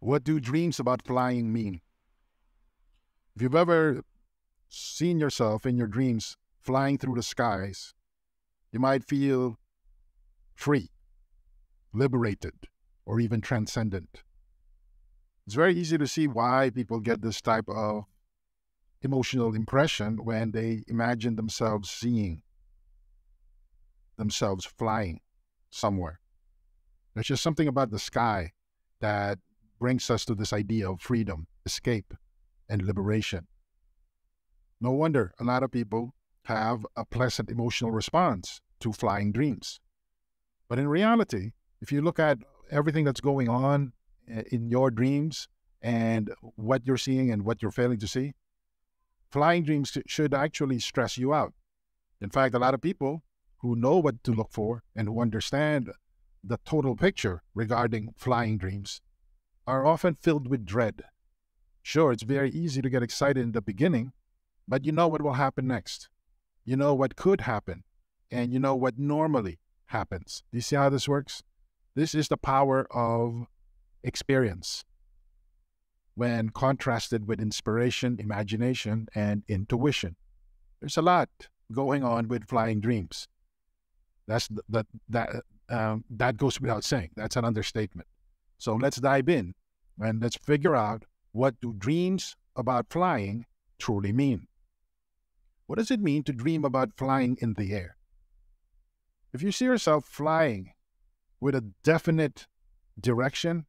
What do dreams about flying mean? If you've ever seen yourself in your dreams flying through the skies, you might feel free, liberated, or even transcendent. It's very easy to see why people get this type of emotional impression when they imagine themselves seeing themselves flying somewhere. There's just something about the sky that brings us to this idea of freedom, escape, and liberation. No wonder a lot of people have a pleasant emotional response to flying dreams. But in reality, if you look at everything that's going on in your dreams and what you're seeing and what you're failing to see, flying dreams should actually stress you out. In fact, a lot of people who know what to look for and who understand the total picture regarding flying dreams are often filled with dread. Sure, it's very easy to get excited in the beginning, but you know what will happen next. You know what could happen, and you know what normally happens. Do you see how this works? This is the power of experience when contrasted with inspiration, imagination, and intuition. There's a lot going on with flying dreams. That goes without saying. That's an understatement. So let's dive in and let's figure out, what do dreams about flying truly mean? What does it mean to dream about flying in the air? If you see yourself flying with a definite direction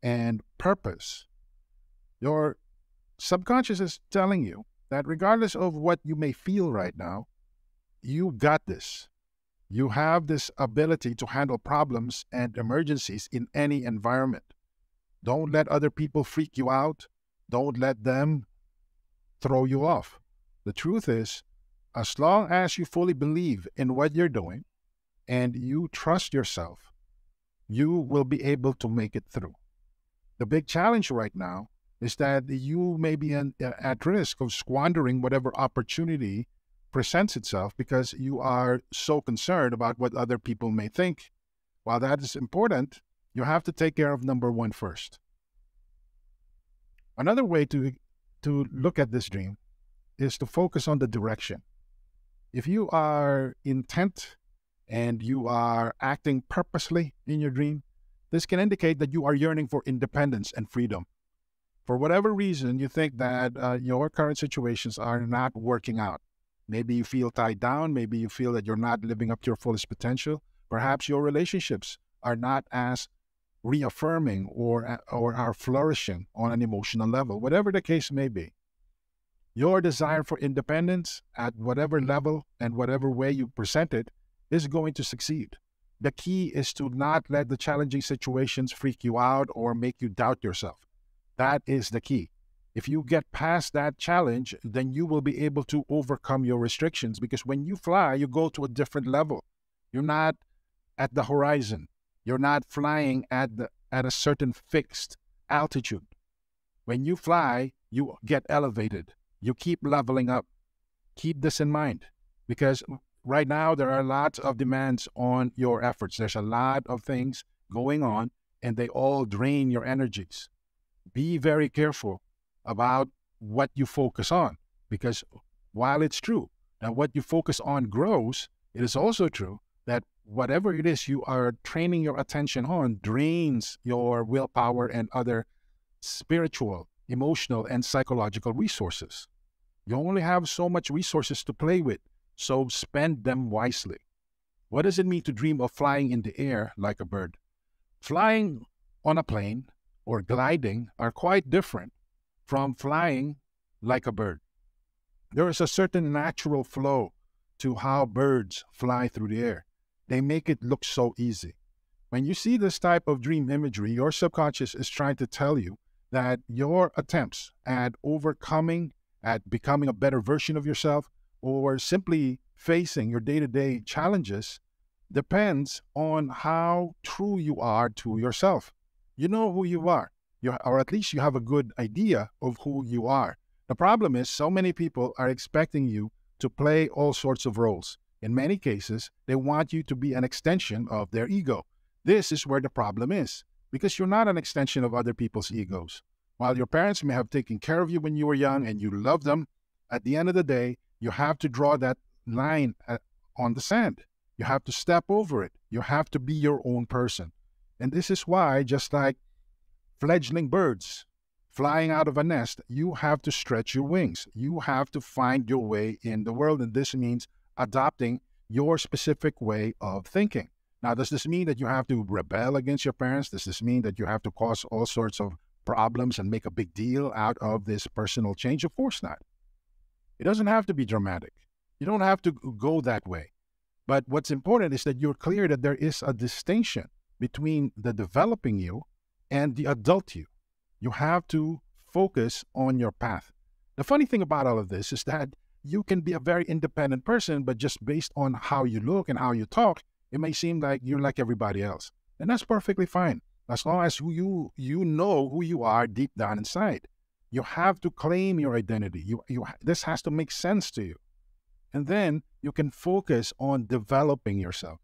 and purpose, your subconscious is telling you that regardless of what you may feel right now, you got this. You have this ability to handle problems and emergencies in any environment. Don't let other people freak you out. Don't let them throw you off. The truth is, as long as you fully believe in what you're doing and you trust yourself, you will be able to make it through. The big challenge right now is that you may be at risk of squandering whatever opportunity presents itself because you are so concerned about what other people may think. While that is important, you have to take care of number one first. Another way to look at this dream is to focus on the direction. If you are intent and you are acting purposely in your dream, this can indicate that you are yearning for independence and freedom. For whatever reason, you think that your current situations are not working out. Maybe you feel tied down. Maybe you feel that you're not living up to your fullest potential. Perhaps your relationships are not as reaffirming or are flourishing on an emotional level. Whatever the case may be, your desire for independence at whatever level and whatever way you present it is going to succeed. The key is to not let the challenging situations freak you out or make you doubt yourself. That is the key. If you get past that challenge, then you will be able to overcome your restrictions, because when you fly, you go to a different level. You're not at the horizon. You're not flying at a certain fixed altitude. When you fly, you get elevated. You keep leveling up. Keep this in mind, because right now there are lots of demands on your efforts. There's a lot of things going on, and they all drain your energies. Be very careful about what you focus on, because while it's true that what you focus on grows, it is also true that whatever it is you are training your attention on drains your willpower and other spiritual, emotional, and psychological resources. You only have so much resources to play with, so spend them wisely. What does it mean to dream of flying in the air like a bird? Flying on a plane or gliding are quite different from flying like a bird. There is a certain natural flow to how birds fly through the air. They make it look so easy. When you see this type of dream imagery, your subconscious is trying to tell you that your attempts at overcoming, at becoming a better version of yourself, or simply facing your day-to-day challenges depends on how true you are to yourself. You know who you are, or at least you have a good idea of who you are. The problem is, so many people are expecting you to play all sorts of roles. In many cases, they want you to be an extension of their ego. This is where the problem is. because you're not an extension of other people's egos. While your parents may have taken care of you when you were young and you love them, at the end of the day, you have to draw that line on the sand. You have to step over it. You have to be your own person. And this is why, just like fledgling birds flying out of a nest, you have to stretch your wings. You have to find your way in the world. And this means adopting your specific way of thinking. Now, does this mean that you have to rebel against your parents? Does this mean that you have to cause all sorts of problems and make a big deal out of this personal change? Of course not. It doesn't have to be dramatic. You don't have to go that way. But what's important is that you're clear that there is a distinction between the developing you and the adult you. You have to focus on your path. The funny thing about all of this is that you can be a very independent person, but just based on how you look and how you talk, it may seem like you're like everybody else. And that's perfectly fine, as long as you know who you are deep down inside. You have to claim your identity. This has to make sense to you. And then you can focus on developing yourself.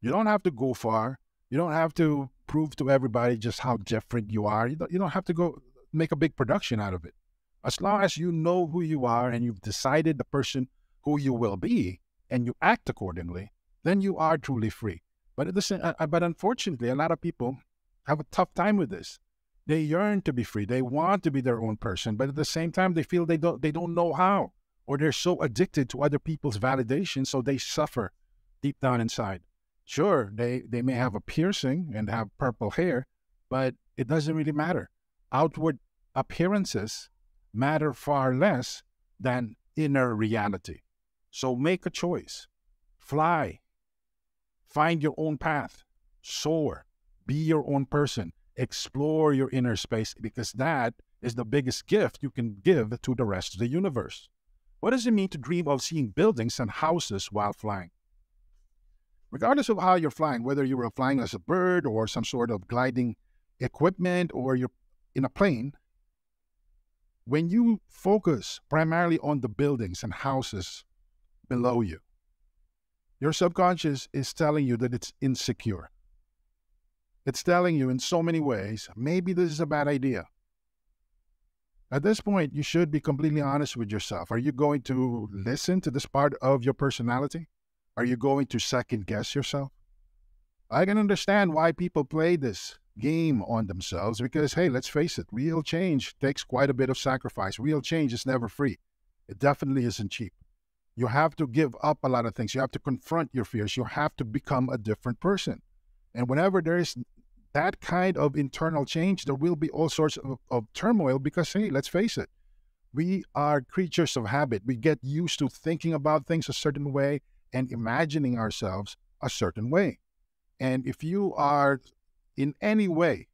You don't have to go far. You don't have to prove to everybody just how different you are. You don't have to go make a big production out of it. As long as you know who you are and you've decided the person who you will be and you act accordingly, then you are truly free. But unfortunately, a lot of people have a tough time with this. They yearn to be free. They want to be their own person, but at the same time, they feel they don't know how, or they're so addicted to other people's validation, so they suffer deep down inside. Sure, they may have a piercing and have purple hair, but it doesn't really matter. Outward appearances matter far less than inner reality. So make a choice. Fly. Find your own path. Soar. Be your own person. Explore your inner space, because that is the biggest gift you can give to the rest of the universe. What does it mean to dream of seeing buildings and houses while flying? Regardless of how you're flying, whether you were flying as a bird or some sort of gliding equipment or you're in a plane, when you focus primarily on the buildings and houses below you, your subconscious is telling you that it's insecure. It's telling you in so many ways, maybe this is a bad idea. At this point, you should be completely honest with yourself. Are you going to listen to this part of your personality? Are you going to second guess yourself? I can understand why people play this game on themselves because, hey, let's face it, real change takes quite a bit of sacrifice. Real change is never free. It definitely isn't cheap. You have to give up a lot of things. You have to confront your fears. You have to become a different person. And whenever there is that kind of internal change, there will be all sorts of turmoil because, hey, let's face it, we are creatures of habit. We get used to thinking about things a certain way and imagining ourselves a certain way. And if you are in any way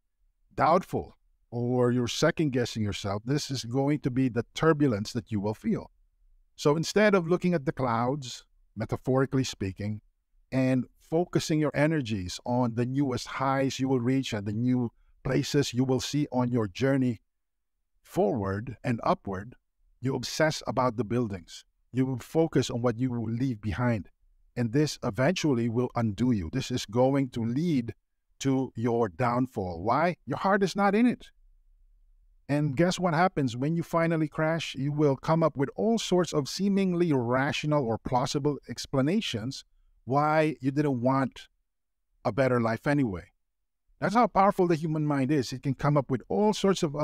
doubtful or you're second-guessing yourself, this is going to be the turbulence that you will feel. So instead of looking at the clouds, metaphorically speaking, and focusing your energies on the newest highs you will reach and the new places you will see on your journey forward and upward, you obsess about the buildings. You will focus on what you will leave behind. And this eventually will undo you. This is going to lead to your downfall. Why? Your heart is not in it. And guess what happens when you finally crash? You will come up with all sorts of seemingly rational or plausible explanations why you didn't want a better life anyway. That's how powerful the human mind is. It can come up with all sorts of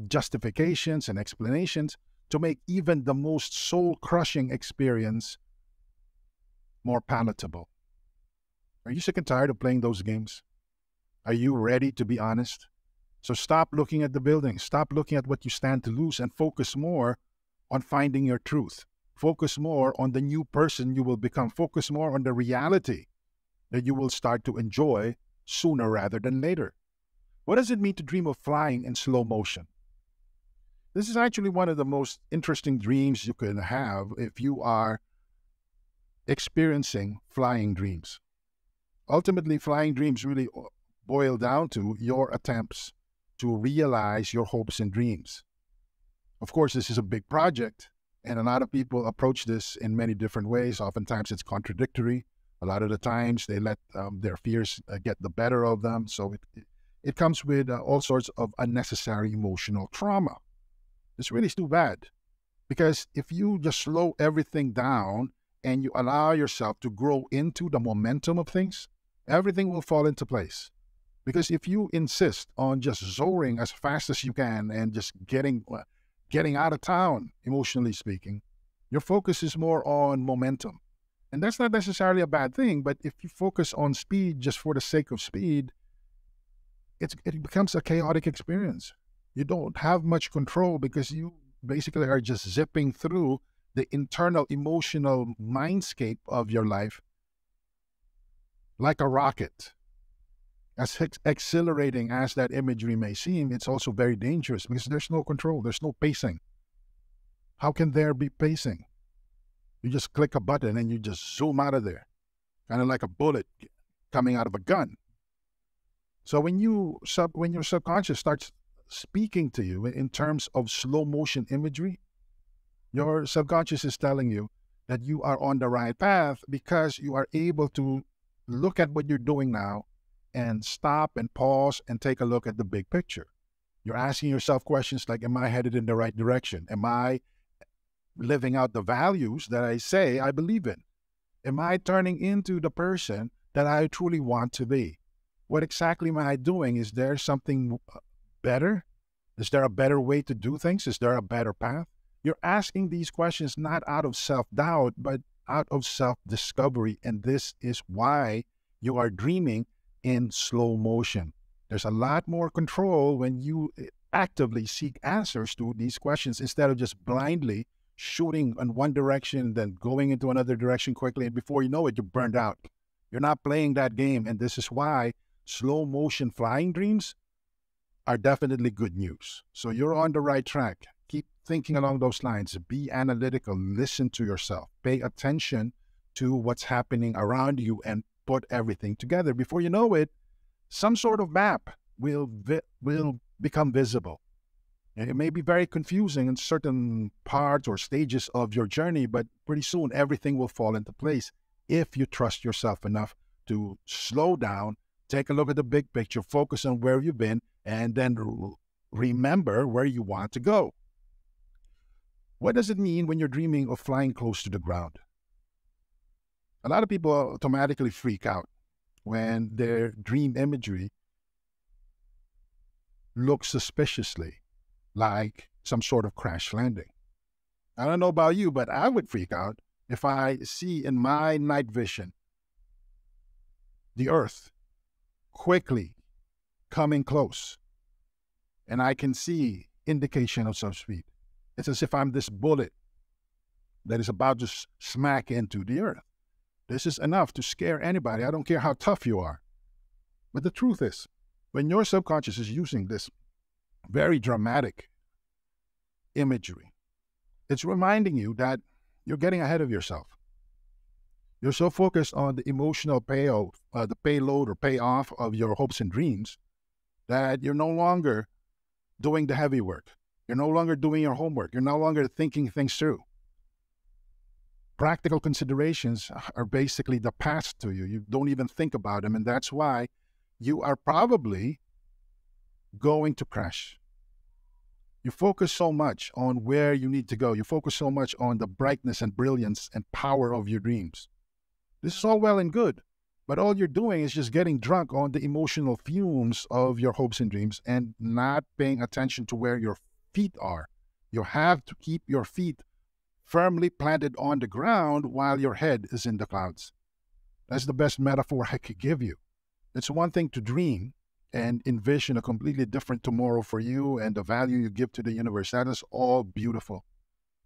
justifications and explanations to make even the most soul-crushing experience more palatable. Are you sick and tired of playing those games? Are you ready to be honest? So stop looking at the buildings. Stop looking at what you stand to lose and focus more on finding your truth. Focus more on the new person you will become. Focus more on the reality that you will start to enjoy sooner rather than later. What does it mean to dream of flying in slow motion? This is actually one of the most interesting dreams you can have if you are experiencing flying dreams. Ultimately, flying dreams really boil down to your attempts to realize your hopes and dreams. Of course, this is a big project, and a lot of people approach this in many different ways. Oftentimes, it's contradictory. A lot of the times, they let their fears get the better of them. So it comes with all sorts of unnecessary emotional trauma. It's really too bad. Because if you just slow everything down and you allow yourself to grow into the momentum of things, everything will fall into place. Because if you insist on just soaring as fast as you can and just getting out of town, emotionally speaking, your focus is more on momentum. And that's not necessarily a bad thing, but if you focus on speed just for the sake of speed, it becomes a chaotic experience. You don't have much control because you basically are just zipping through the internal emotional mindscape of your life like a rocket. As exhilarating as that imagery may seem, it's also very dangerous because there's no control, there's no pacing. How can there be pacing? You just click a button and you just zoom out of there, kind of like a bullet coming out of a gun. So when your subconscious starts speaking to you in terms of slow motion imagery, your subconscious is telling you that you are on the right path because you are able to look at what you're doing now and stop and pause and take a look at the big picture. You're asking yourself questions like, am I headed in the right direction? Am I living out the values that I say I believe in? Am I turning into the person that I truly want to be? What exactly am I doing? Is there something better? Is there a better way to do things? Is there a better path? You're asking these questions not out of self-doubt, but out of self-discovery. And this is why you are dreaming in slow motion. There's a lot more control when you actively seek answers to these questions instead of just blindly shooting in one direction, then going into another direction quickly. And before you know it, you're burned out. You're not playing that game. And this is why slow motion flying dreams are definitely good news. So you're on the right track. Keep thinking along those lines. Be analytical. Listen to yourself. Pay attention to what's happening around you and put everything together. Before you know it, some sort of map will become visible. And it may be very confusing in certain parts or stages of your journey, but pretty soon everything will fall into place if you trust yourself enough to slow down, take a look at the big picture, focus on where you've been, and then remember where you want to go. What does it mean when you're dreaming of flying close to the ground? A lot of people automatically freak out when their dream imagery looks suspiciously like some sort of crash landing. I don't know about you, but I would freak out if I see in my night vision the Earth quickly coming close and I can see indication of some speed. It's as if I'm this bullet that is about to smack into the Earth. This is enough to scare anybody. I don't care how tough you are. But the truth is, when your subconscious is using this very dramatic imagery, it's reminding you that you're getting ahead of yourself. You're so focused on the emotional payload or payoff of your hopes and dreams that you're no longer doing the heavy work. You're no longer doing your homework. You're no longer thinking things through. Practical considerations are basically the past to you. You don't even think about them, and that's why you are probably going to crash. You focus so much on where you need to go. You focus so much on the brightness and brilliance and power of your dreams. This is all well and good, but all you're doing is just getting drunk on the emotional fumes of your hopes and dreams and not paying attention to where your feet are. You have to keep your feet firmly planted on the ground while your head is in the clouds. That's the best metaphor I could give you. It's one thing to dream and envision a completely different tomorrow for you and the value you give to the universe. That is all beautiful.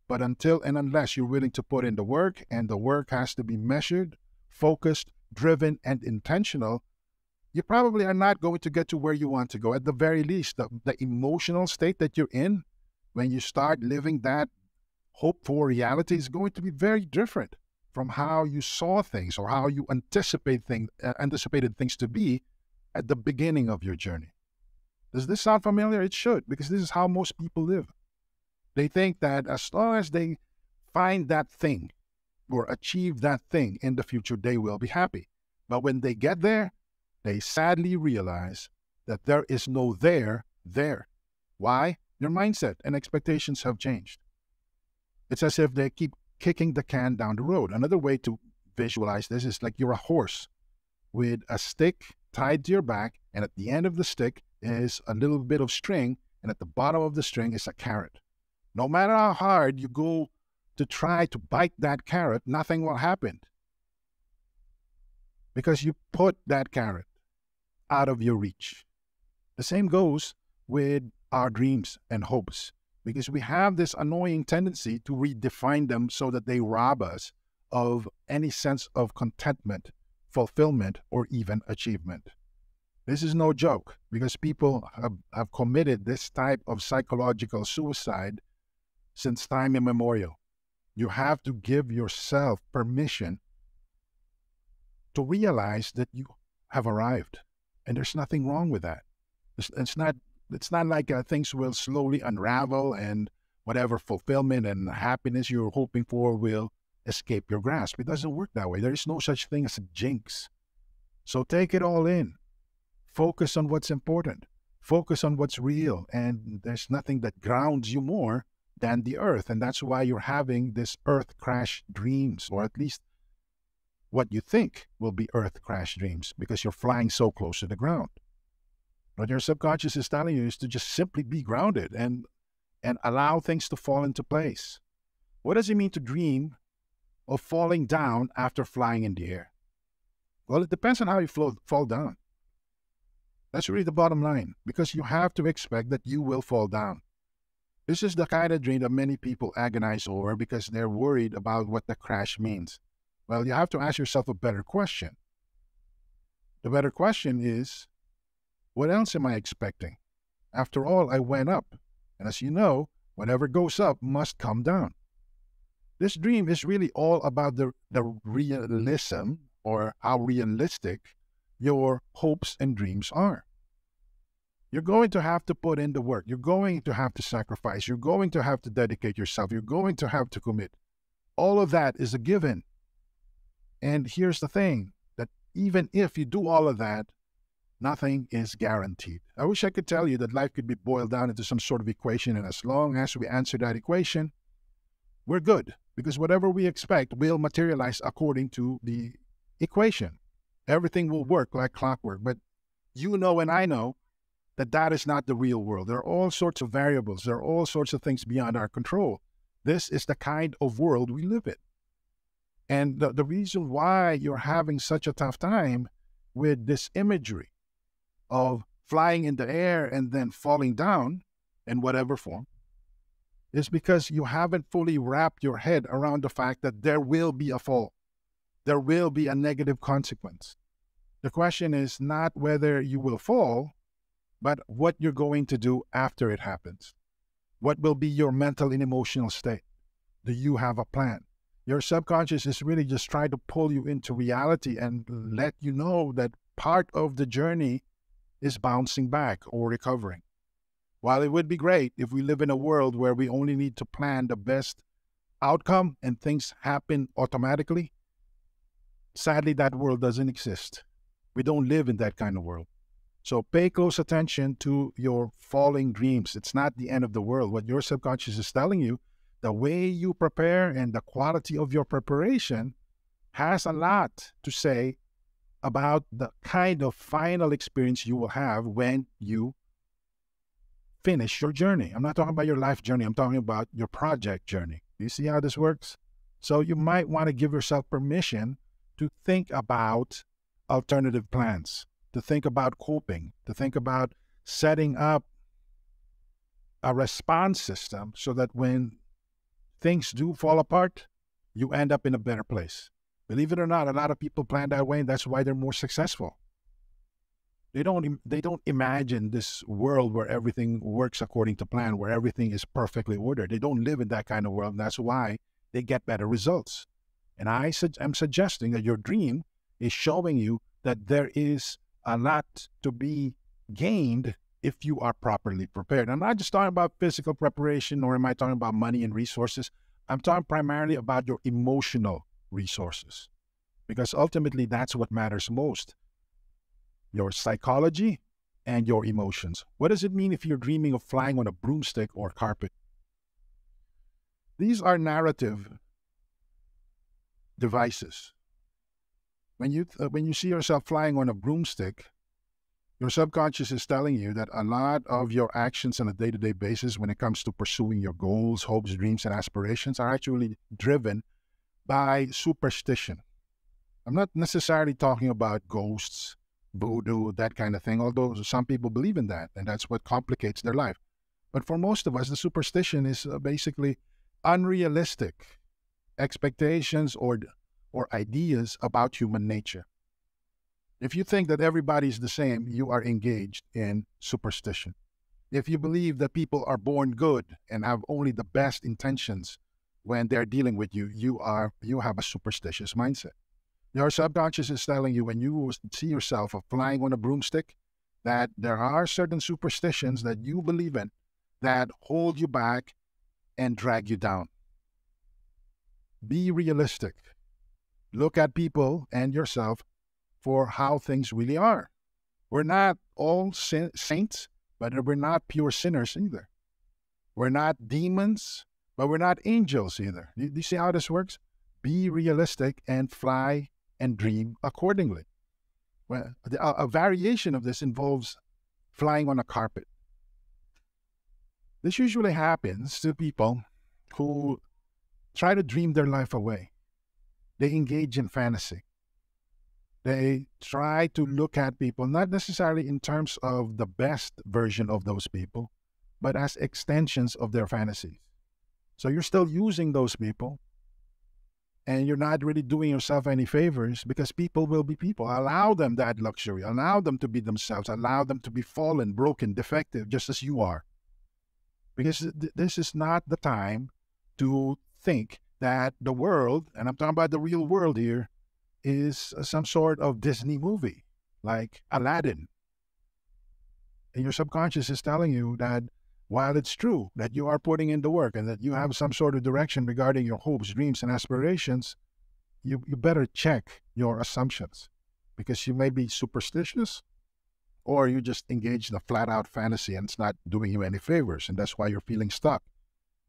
But until and unless you're willing to put in the work, and the work has to be measured, focused, driven, and intentional, you probably are not going to get to where you want to go. At the very least, the emotional state that you're in when you start living that hope for reality is going to be very different from how you saw things or how you anticipated things to be at the beginning of your journey. Does this sound familiar? It should, because this is how most people live. They think that as long as they find that thing or achieve that thing in the future, they will be happy. But when they get there, they sadly realize that there is no there. Why? Your mindset and expectations have changed. It's as if they keep kicking the can down the road. Another way to visualize this is like you're a horse with a stick tied to your back, and at the end of the stick is a little bit of string, and at the bottom of the string is a carrot. No matter how hard you go to try to bite that carrot, nothing will happen because you put that carrot out of your reach. The same goes with our dreams and hopes, because we have this annoying tendency to redefine them so that they rob us of any sense of contentment, fulfillment, or even achievement. This is no joke, because people have committed this type of psychological suicide since time immemorial. You have to give yourself permission to realize that you have arrived, and there's nothing wrong with that. It's not like things will slowly unravel and whatever fulfillment and happiness you're hoping for will escape your grasp. It doesn't work that way. There is no such thing as a jinx. So take it all in. Focus on what's important. Focus on what's real. And there's nothing that grounds you more than the earth. And that's why you're having this earth crash dreams, or at least what you think will be earth crash dreams, because you're flying so close to the ground. What your subconscious is telling you is to just simply be grounded and allow things to fall into place. What does it mean to dream of falling down after flying in the air? Well, it depends on how you fall down. That's really the bottom line, because you have to expect that you will fall down. This is the kind of dream that many people agonize over because they're worried about what the crash means. Well, you have to ask yourself a better question. The better question is, what else am I expecting? After all, I went up. And as you know, whatever goes up must come down. This dream is really all about the realism, or how realistic your hopes and dreams are. You're going to have to put in the work. You're going to have to sacrifice. You're going to have to dedicate yourself. You're going to have to commit. All of that is a given. And here's the thing, that even if you do all of that, nothing is guaranteed. I wish I could tell you that life could be boiled down into some sort of equation, and as long as we answer that equation, we're good, because whatever we expect will materialize according to the equation. Everything will work like clockwork, but you know and I know that that is not the real world. There are all sorts of variables. There are all sorts of things beyond our control. This is the kind of world we live in. And the reason why you're having such a tough time with this imagery of flying in the air and then falling down in whatever form is because you haven't fully wrapped your head around the fact that there will be a fall. There will be a negative consequence. The question is not whether you will fall, but what you're going to do after it happens. What will be your mental and emotional state? Do you have a plan? Your subconscious is really just trying to pull you into reality and let you know that part of the journey is bouncing back or recovering. While it would be great if we live in a world where we only need to plan the best outcome and things happen automatically, sadly, that world doesn't exist. We don't live in that kind of world. So pay close attention to your falling dreams. It's not the end of the world. What your subconscious is telling you, the way you prepare and the quality of your preparation has a lot to say about the kind of final experience you will have when you finish your journey. I'm not talking about your life journey. I'm talking about your project journey. Do you see how this works? So you might want to give yourself permission to think about alternative plans, to think about coping, to think about setting up a response system so that when things do fall apart, you end up in a better place. Believe it or not, a lot of people plan that way, and that's why they're more successful. They don't imagine this world where everything works according to plan, where everything is perfectly ordered. They don't live in that kind of world, and that's why they get better results. And I'm suggesting that your dream is showing you that there is a lot to be gained if you are properly prepared. I'm not just talking about physical preparation, or am I talking about money and resources. I'm talking primarily about your emotional resources, because ultimately that's what matters most. Your psychology and your emotions. What does it mean if you're dreaming of flying on a broomstick or carpet? These are narrative devices. When you see yourself flying on a broomstick, your subconscious is telling you that a lot of your actions on a day-to-day basis when it comes to pursuing your goals, hopes, dreams, and aspirations are actually driven by superstition. I'm not necessarily talking about ghosts, voodoo, that kind of thing, although some people believe in that, and that's what complicates their life. But for most of us, the superstition is basically unrealistic expectations or ideas about human nature. If you think that everybody is the same, you are engaged in superstition. If you believe that people are born good and have only the best intentions when they're dealing with you, you have a superstitious mindset. Your subconscious is telling you when you see yourself flying on a broomstick that there are certain superstitions that you believe in that hold you back and drag you down. Be realistic. Look at people and yourself for how things really are. We're not all saints, but we're not pure sinners either. We're not demons, but we're not angels either. Do you see how this works? Be realistic and fly and dream accordingly. Well, a variation of this involves flying on a carpet. This usually happens to people who try to dream their life away. They engage in fantasy. They try to look at people, not necessarily in terms of the best version of those people, but as extensions of their fantasies. So you're still using those people, and you're not really doing yourself any favors because people will be people. Allow them that luxury. Allow them to be themselves. Allow them to be fallen, broken, defective, just as you are. Because this is not the time to think that the world, and I'm talking about the real world here, is some sort of Disney movie, like Aladdin. And your subconscious is telling you that while it's true that you are putting in the work and that you have some sort of direction regarding your hopes, dreams, and aspirations, you better check your assumptions because you may be superstitious or you just engage in a flat-out fantasy and it's not doing you any favors, and that's why you're feeling stuck.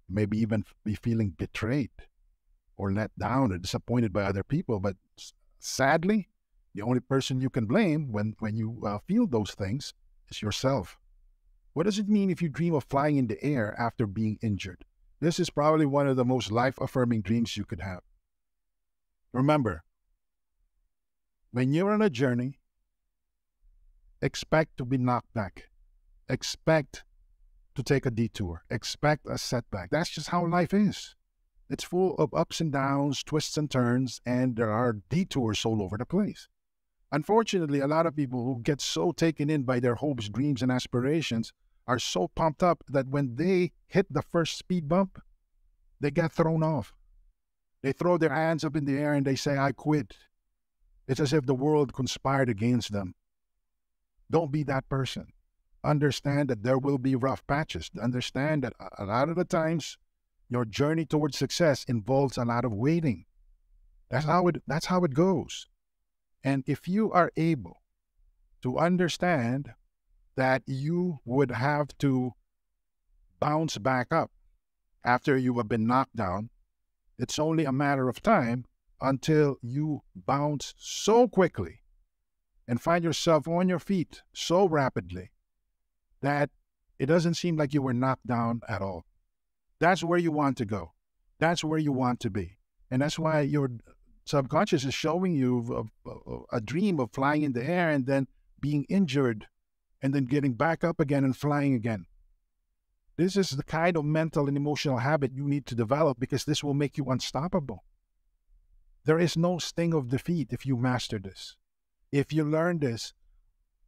Maybe even be feeling betrayed or let down or disappointed by other people. But sadly, the only person you can blame when you feel those things is yourself. What does it mean if you dream of flying in the air after being injured? This is probably one of the most life-affirming dreams you could have. Remember, when you're on a journey, expect to be knocked back. Expect to take a detour. Expect a setback. That's just how life is. It's full of ups and downs, twists and turns, and there are detours all over the place. Unfortunately, a lot of people who get so taken in by their hopes, dreams, and aspirations are so pumped up that when they hit the first speed bump, they get thrown off. They throw their hands up in the air and they say, I quit. It's as if the world conspired against them. Don't be that person. Understand that there will be rough patches. Understand that a lot of the times, your journey towards success involves a lot of waiting. That's how it goes. And if you are able to understand that you would have to bounce back up after you have been knocked down, it's only a matter of time until you bounce so quickly and find yourself on your feet so rapidly that it doesn't seem like you were knocked down at all. That's where you want to go. That's where you want to be. And that's why your subconscious is showing you a dream of flying in the air and then being injured and then getting back up again and flying again. This is the kind of mental and emotional habit you need to develop because this will make you unstoppable. There is no sting of defeat if you master this. If you learn this,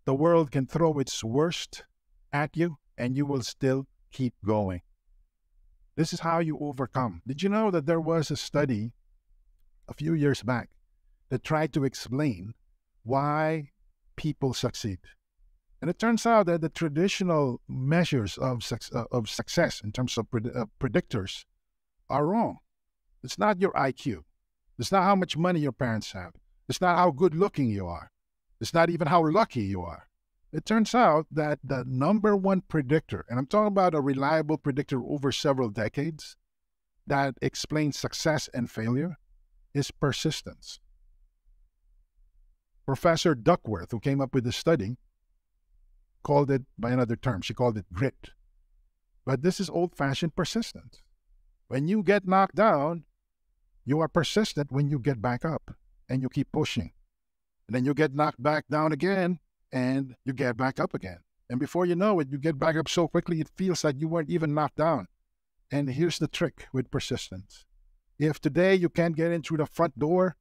the world can throw its worst at you and you will still keep going. This is how you overcome. Did you know that there was a study a few years back that tried to explain why people succeed? And it turns out that the traditional measures of success in terms of predictors are wrong. It's not your IQ. It's not how much money your parents have. It's not how good looking you are. It's not even how lucky you are. It turns out that the number one predictor, and I'm talking about a reliable predictor over several decades, that explains success and failure is persistence. Professor Duckworth, who came up with the study, called it by another term. She called it grit. But this is old-fashioned persistence. When you get knocked down, you are persistent when you get back up and you keep pushing. And then you get knocked back down again and you get back up again. And before you know it, you get back up so quickly it feels like you weren't even knocked down. And here's the trick with persistence. If today you can't get in through the front door,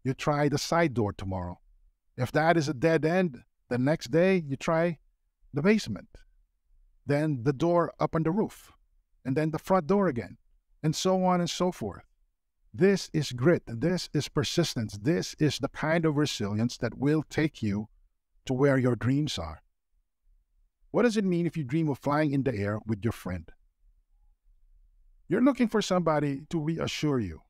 you try the side door tomorrow. If that is a dead end, the next day you try the basement, then the door up on the roof, and then the front door again, and so on and so forth. This is grit. This is persistence. This is the kind of resilience that will take you to where your dreams are. What does it mean if you dream of flying in the air with your friend? You're looking for somebody to reassure you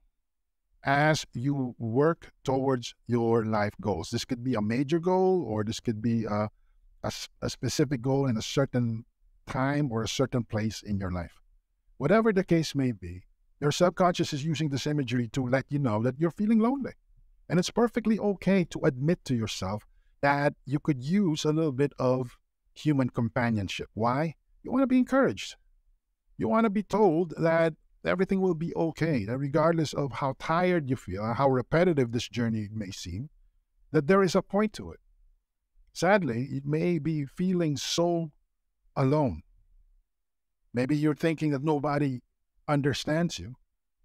as you work towards your life goals. This could be a major goal, or this could be a specific goal in a certain time or a certain place in your life. Whatever the case may be, your subconscious is using this imagery to let you know that you're feeling lonely. And it's perfectly okay to admit to yourself that you could use a little bit of human companionship. Why? You want to be encouraged. You want to be told that everything will be okay, that regardless of how tired you feel, how repetitive this journey may seem, that there is a point to it. Sadly, it may be feeling so alone. Maybe you're thinking that nobody understands you,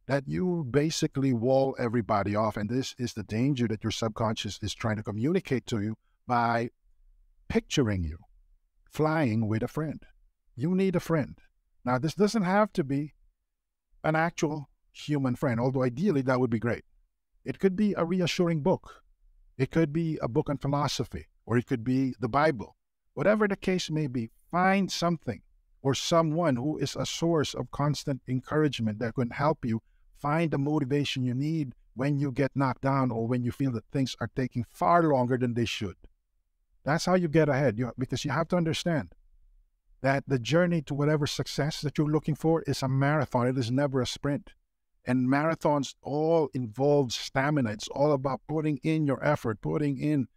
that you basically wall everybody off, and this is the danger that your subconscious is trying to communicate to you by picturing you flying with a friend. You need a friend. Now, this doesn't have to be an actual human friend, although ideally that would be great. It could be a reassuring book. It could be a book on philosophy, or it could be the Bible. Whatever the case may be, find something or someone who is a source of constant encouragement that can help you find the motivation you need when you get knocked down or when you feel that things are taking far longer than they should. That's how you get ahead, because you have to understand that the journey to whatever success that you're looking for is a marathon. It is never a sprint. And marathons all involve stamina. It's all about putting in your effort, putting in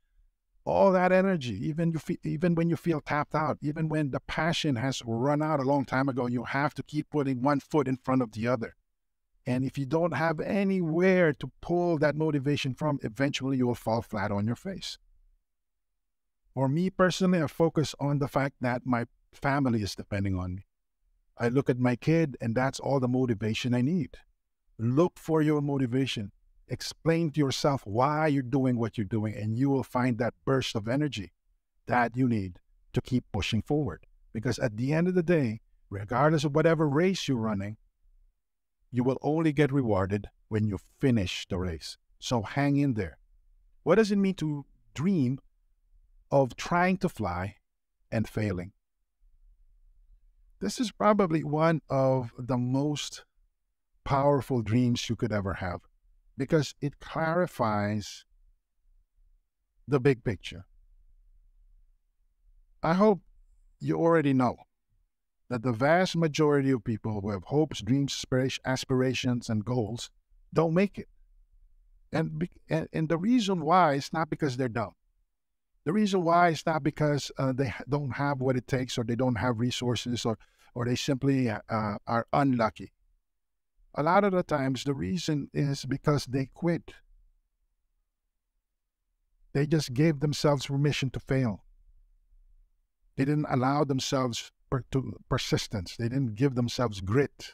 all that energy, even when you feel tapped out, even when the passion has run out a long time ago, you have to keep putting one foot in front of the other. And if you don't have anywhere to pull that motivation from, eventually you will fall flat on your face. For me personally, I focus on the fact that my family is depending on me. I look at my kid, and that's all the motivation I need. Look for your motivation. Explain to yourself why you're doing what you're doing, and you will find that burst of energy that you need to keep pushing forward. Because at the end of the day, regardless of whatever race you're running, you will only get rewarded when you finish the race. So hang in there. What does it mean to dream of trying to fly and failing? This is probably one of the most powerful dreams you could ever have, because it clarifies the big picture. I hope you already know that the vast majority of people who have hopes, dreams, aspirations, and goals don't make it. And the reason why is not because they're dumb. The reason why is not because they don't have what it takes, or they don't have resources, or they simply are unlucky. A lot of the times, the reason is because they quit. They just gave themselves permission to fail. They didn't allow themselves persistence. They didn't give themselves grit.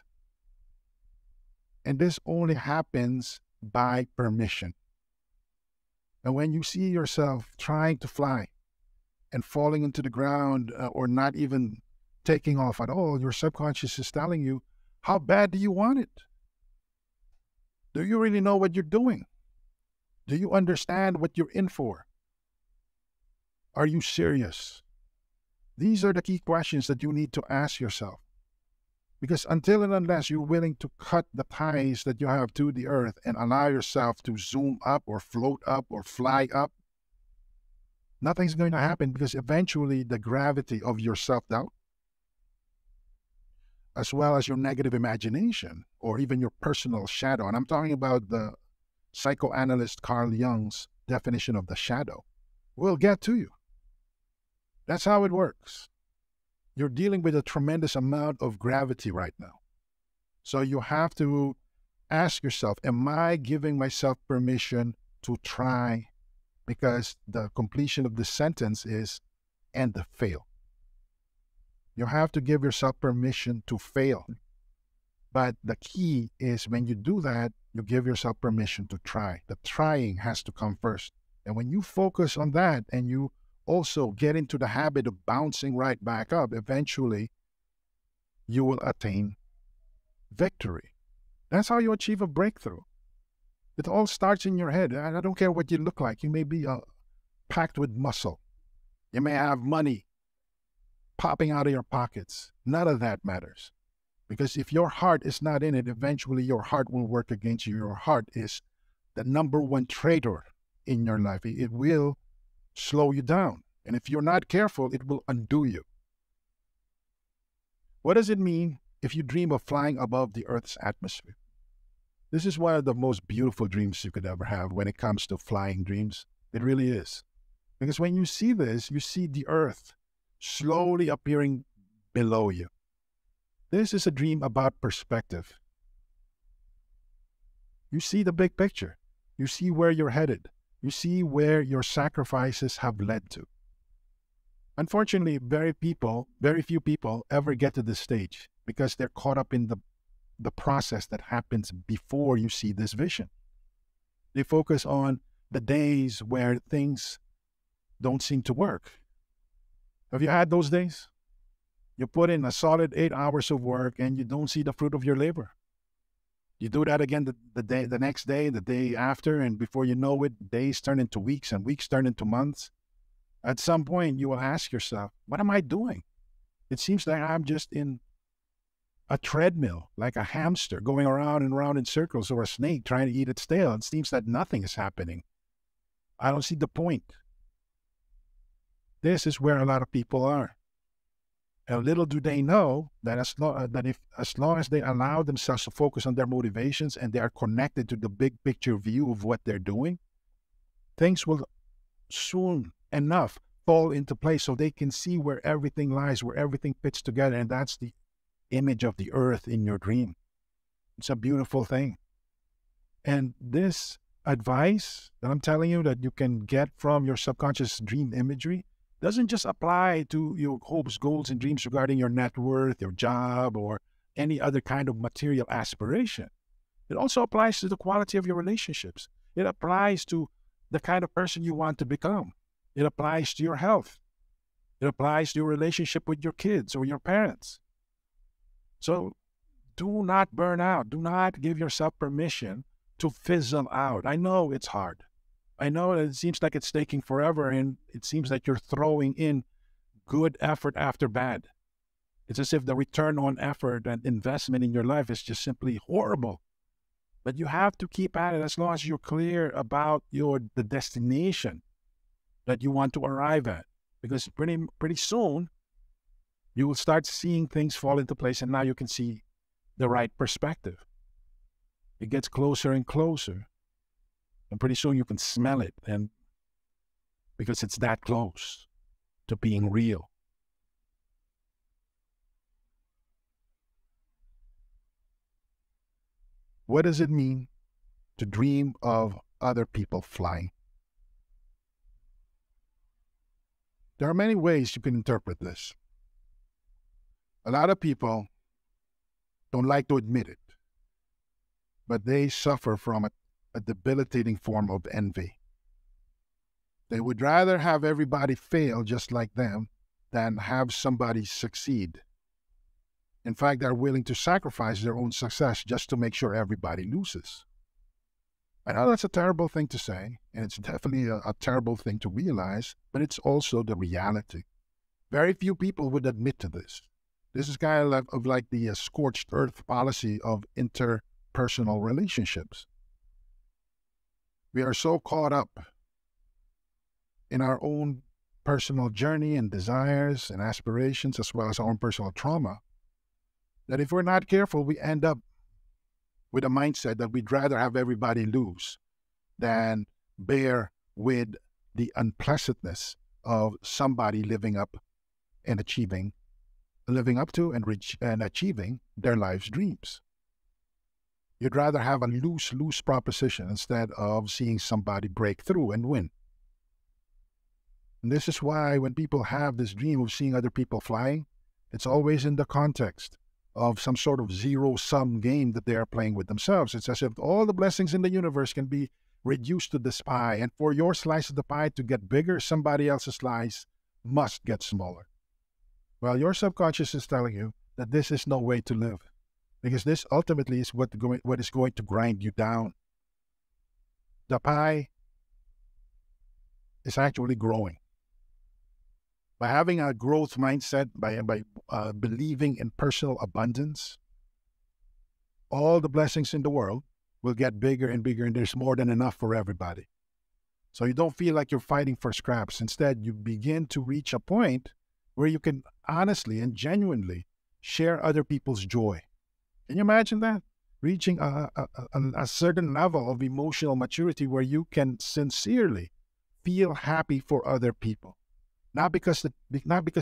And this only happens by permission. And when you see yourself trying to fly and falling into the ground, or not even taking off at all, your subconscious is telling you, how bad do you want it? Do you really know what you're doing? Do you understand what you're in for? Are you serious? These are the key questions that you need to ask yourself. Because until and unless you're willing to cut the ties that you have to the earth and allow yourself to zoom up or float up or fly up, Nothing's going to happen because eventually the gravity of your self-doubt, as well as your negative imagination, or even your personal shadow, and I'm talking about the psychoanalyst Carl Jung's definition of the shadow, will get to you. That's how it works. You're dealing with a tremendous amount of gravity right now. So you have to ask yourself, am I giving myself permission to try? Because the completion of the sentence is, and the fail. You have to give yourself permission to fail. But the key is when you do that, you give yourself permission to try. The trying has to come first. And when you focus on that and you also get into the habit of bouncing right back up, eventually you will attain victory. That's how you achieve a breakthrough. It all starts in your head. I don't care what you look like. You may be packed with muscle. You may have money popping out of your pockets. None of that matters. Because if your heart is not in it, eventually your heart will work against you. Your heart is the number one traitor in your life. It will slow you down. And if you're not careful, it will undo you. What does it mean if you dream of flying above the Earth's atmosphere? This is one of the most beautiful dreams you could ever have when it comes to flying dreams. It really is. Because when you see this, you see the Earth slowly appearing below you. This is a dream about perspective. You see the big picture. You see where you're headed. You see where your sacrifices have led to. Unfortunately, very few people ever get to this stage because they're caught up in the process that happens before you see this vision. They focus on the days where things don't seem to work. Have you had those days? You put in a solid 8 hours of work and you don't see the fruit of your labor. You do that again the next day, the day after, and before you know it, days turn into weeks and weeks turn into months. At some point, you will ask yourself, what am I doing? It seems like I'm just in a treadmill, like a hamster going around and around in circles, or a snake trying to eat its tail. It seems that nothing is happening. I don't see the point. This is where a lot of people are. And little do they know that as long as they allow themselves to focus on their motivations and they are connected to the big picture view of what they're doing, things will soon enough fall into place so they can see where everything lies, where everything fits together. And that's the image of the Earth in your dream. It's a beautiful thing. And this advice that I'm telling you that you can get from your subconscious dream imagery doesn't just apply to your hopes, goals, and dreams regarding your net worth, your job, or any other kind of material aspiration. It also applies to the quality of your relationships. It applies to the kind of person you want to become. It applies to your health. It applies to your relationship with your kids or your parents. So do not burn out. Do not give yourself permission to fizzle out. I know it's hard. I know it seems like it's taking forever, and it seems like you're throwing in good effort after bad. It's as if the return on effort and investment in your life is just simply horrible. But you have to keep at it as long as you're clear about the destination that you want to arrive at. Because pretty soon, you will start seeing things fall into place, and now you can see the right perspective. It gets closer and closer. And pretty soon you can smell it, and because it's that close to being real. What does it mean to dream of other people flying? There are many ways you can interpret this. A lot of people don't like to admit it, but they suffer from a debilitating form of envy. They would rather have everybody fail just like them than have somebody succeed. In fact, they're willing to sacrifice their own success just to make sure everybody loses. I know that's a terrible thing to say, and it's definitely a terrible thing to realize, but it's also the reality. Very few people would admit to this. This is kind of like the scorched earth policy of interpersonal relationships. We are so caught up in our own personal journey and desires and aspirations, as well as our own personal trauma, that if we're not careful, we end up with a mindset that we'd rather have everybody lose than bear with the unpleasantness of somebody living up to and achieving their life's dreams. You'd rather have a lose-lose proposition instead of seeing somebody break through and win. And this is why when people have this dream of seeing other people flying, it's always in the context of some sort of zero-sum game that they are playing with themselves. It's as if all the blessings in the universe can be reduced to this pie, and for your slice of the pie to get bigger, somebody else's slice must get smaller. Well, your subconscious is telling you that this is no way to live, because this ultimately is what is going to grind you down. The pie is actually growing. By having a growth mindset, by believing in personal abundance, all the blessings in the world will get bigger and bigger, and there's more than enough for everybody. So you don't feel like you're fighting for scraps. Instead, you begin to reach a point where you can honestly and genuinely share other people's joy. Can you imagine that? Reaching a certain level of emotional maturity where you can sincerely feel happy for other people. Not because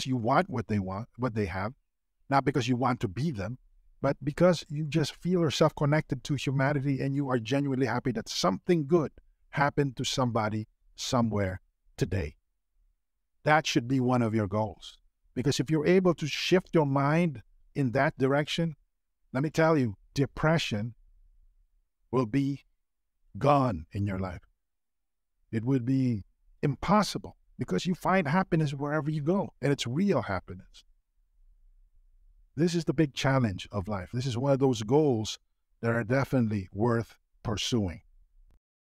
you want what they have, not because you want to be them, but because you just feel yourself connected to humanity and you are genuinely happy that something good happened to somebody somewhere today. That should be one of your goals. Because if you're able to shift your mind in that direction, let me tell you, depression will be gone in your life. It would be impossible because you find happiness wherever you go, and it's real happiness. This is the big challenge of life. This is one of those goals that are definitely worth pursuing.